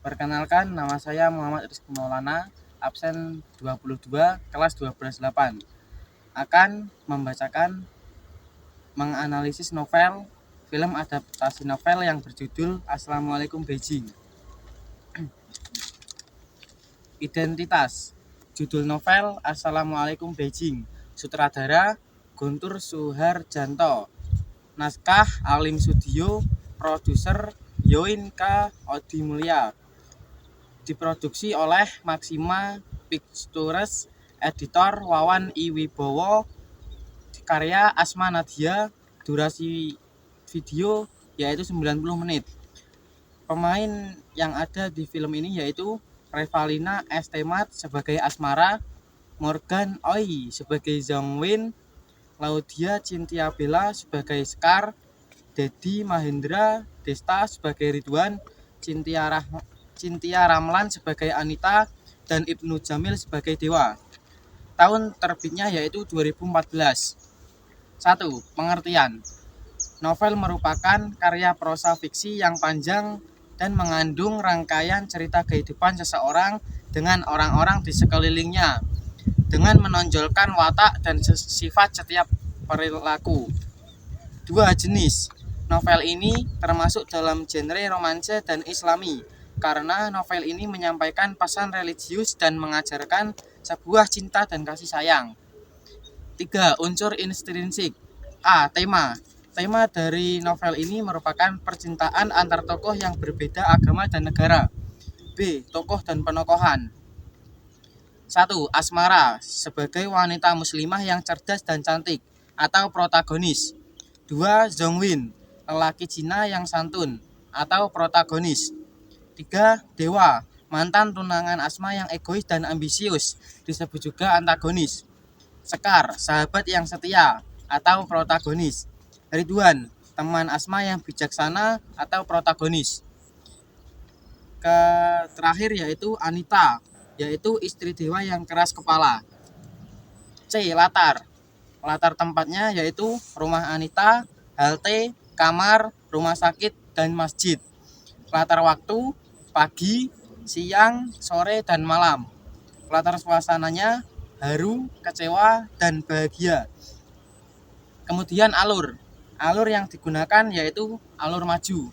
Perkenalkan, nama saya Muhammad Rizky Maulana, absen 22, kelas 12-8. Akan menganalisis novel, film adaptasi novel yang berjudul Assalamualaikum Beijing. Identitas. Judul novel Assalamualaikum Beijing. Sutradara Guntur Suharjanto. Naskah Alim Sudio. Produser Yoin K. Odimulya. Diproduksi oleh Maxima Pictures, editor Wawan I. Wibowo, karya Asma Nadia, durasi video yaitu 90 menit. Pemain yang ada di film ini yaitu Revalina Estemat sebagai Asmara, Morgan Oey sebagai Zhongwin, Laudia Cynthia Bella sebagai Sekar, Dedi Mahendra Desta sebagai Ridwan, Cynthia Ramlan sebagai Anita, dan Ibnu Jamil sebagai Dewa. Tahun terbitnya yaitu 2014. 1. Pengertian. Novel merupakan karya prosa fiksi yang panjang dan mengandung rangkaian cerita kehidupan seseorang dengan orang-orang di sekelilingnya, dengan menonjolkan watak dan sifat setiap perilaku. 2. Jenis. Novel ini termasuk dalam genre romansa dan islami, karena novel ini menyampaikan pesan religius dan mengajarkan sebuah cinta dan kasih sayang. 3. Unsur intrinsik. A. Tema. Tema dari novel ini merupakan percintaan antar tokoh yang berbeda agama dan negara. B. Tokoh dan penokohan. 1. Asmara sebagai wanita muslimah yang cerdas dan cantik atau protagonis. 2. Zhongwin, lelaki Cina yang santun atau protagonis. 3. Dewa, mantan tunangan Asma yang egois dan ambisius, disebut juga antagonis. Sekar, sahabat yang setia atau protagonis. Ridwan, teman Asma yang bijaksana atau protagonis. Terakhir yaitu Anita, yaitu istri dewa yang keras kepala. C. Latar. Latar tempatnya yaitu rumah Anita, halte, kamar, rumah sakit, dan masjid. Latar waktu pagi, siang, sore, dan malam. Latar suasananya haru, kecewa, dan bahagia. Kemudian alur yang digunakan yaitu alur maju.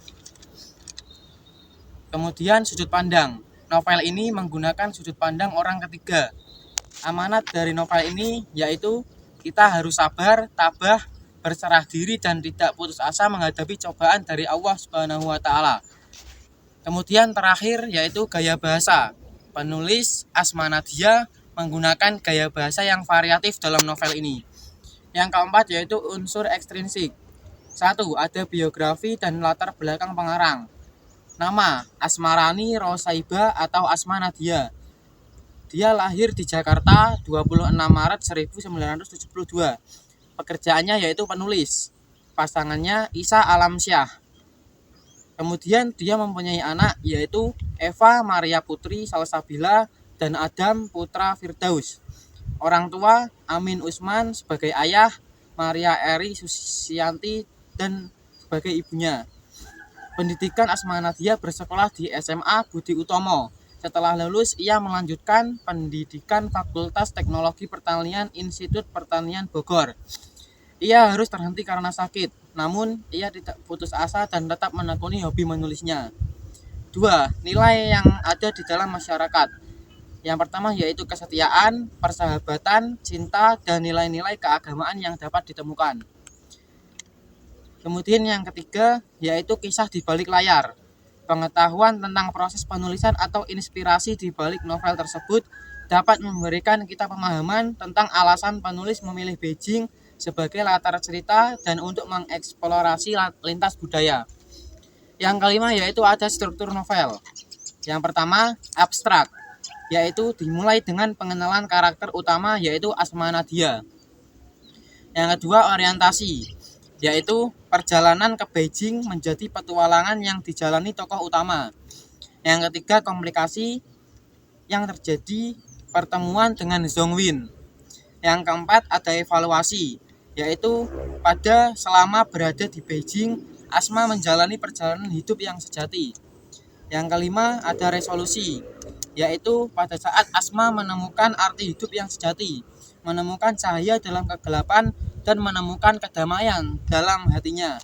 Kemudian sudut pandang. Novel ini menggunakan sudut pandang orang ketiga. Amanat dari novel ini yaitu kita harus sabar, tabah, berserah diri, dan tidak putus asa menghadapi cobaan dari Allah Subhanahu wa Ta'ala. Kemudian terakhir yaitu gaya bahasa. Penulis Asma Nadia menggunakan gaya bahasa yang variatif dalam novel ini. Yang keempat yaitu unsur ekstrinsik. 1. Ada biografi dan latar belakang pengarang. Nama Asmarani Rosaiba atau Asma Nadia. Dia lahir di Jakarta 26 Maret 1972. Pekerjaannya yaitu penulis. Pasangannya Isa Alamsyah. Kemudian dia mempunyai anak yaitu Eva Maria Putri Salsabila dan Adam Putra Firdaus. Orang tua Amin Usman sebagai ayah, Maria Eri Susianti dan sebagai ibunya. Pendidikan Asma Nadia bersekolah di SMA Budi Utomo. Setelah lulus, ia melanjutkan pendidikan Fakultas Teknologi Pertanian Institut Pertanian Bogor. Ia harus terhenti karena sakit, namun ia tidak putus asa dan tetap menekuni hobi menulisnya. 2. Nilai yang ada di dalam masyarakat. Yang pertama yaitu kesetiaan, persahabatan, cinta, dan nilai-nilai keagamaan yang dapat ditemukan. Kemudian yang ketiga yaitu kisah di balik layar. Pengetahuan tentang proses penulisan atau inspirasi di balik novel tersebut dapat memberikan kita pemahaman tentang alasan penulis memilih Beijing sebagai latar cerita dan untuk mengeksplorasi lintas budaya. Yang kelima yaitu ada struktur novel. Yang pertama, abstrak, yaitu dimulai dengan pengenalan karakter utama yaitu Asma Nadia. Yang kedua, orientasi, yaitu perjalanan ke Beijing menjadi petualangan yang dijalani tokoh utama. Yang ketiga, komplikasi yang terjadi pertemuan dengan Zhongwin. Yang keempat, ada evaluasi, yaitu pada selama berada di Beijing, Asma menjalani perjalanan hidup yang sejati. Yang kelima ada resolusi, yaitu pada saat Asma menemukan arti hidup yang sejati, menemukan cahaya dalam kegelapan, dan menemukan kedamaian dalam hatinya.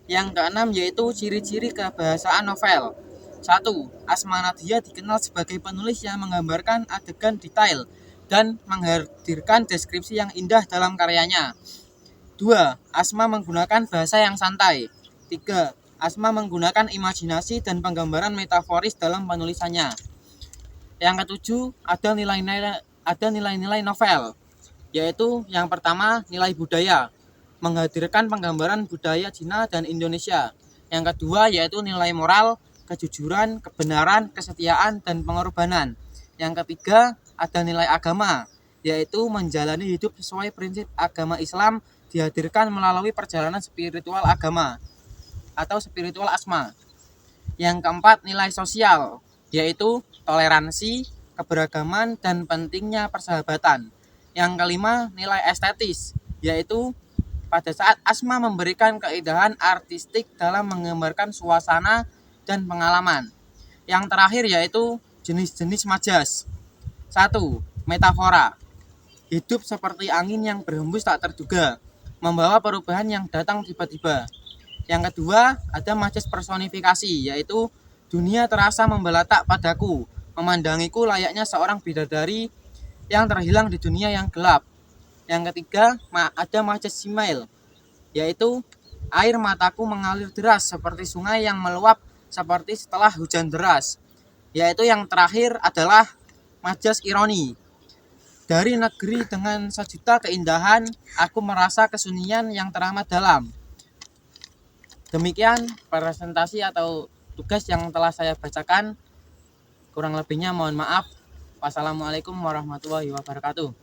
Yang keenam yaitu ciri-ciri kebahasaan novel. 1. Asma Nadia dikenal sebagai penulis yang menggambarkan adegan detail dan menghadirkan deskripsi yang indah dalam karyanya. 2. Asma menggunakan bahasa yang santai. 3. Asma menggunakan imajinasi dan penggambaran metaforis dalam penulisannya. Yang ketujuh, ada nilai-nilai novel, yaitu yang pertama nilai budaya, menghadirkan penggambaran budaya Cina dan Indonesia. Yang kedua yaitu nilai moral, kejujuran, kebenaran, kesetiaan, dan pengorbanan. Yang ketiga ada nilai agama, yaitu menjalani hidup sesuai prinsip agama Islam dihadirkan melalui perjalanan spiritual agama atau spiritual Asma. Yang keempat nilai sosial, yaitu toleransi, keberagaman, dan pentingnya persahabatan. Yang kelima nilai estetis, yaitu pada saat Asma memberikan keindahan artistik dalam menggambarkan suasana dan pengalaman. Yang terakhir yaitu jenis-jenis majas. 1. Metafora, hidup seperti angin yang berhembus tak terduga, membawa perubahan yang datang tiba-tiba. Yang kedua ada majas personifikasi, yaitu dunia terasa membelatak padaku, memandangiku layaknya seorang bidadari yang terhilang di dunia yang gelap. Yang ketiga ada majas simail, yaitu air mataku mengalir deras seperti sungai yang meluap seperti setelah hujan deras. Yaitu yang terakhir adalah majas ironi, dari negeri dengan sejuta keindahan aku merasa kesunyian yang teramat dalam. Demikian presentasi atau tugas yang telah saya bacakan. Kurang lebihnya mohon maaf. Wassalamualaikum warahmatullahi wabarakatuh.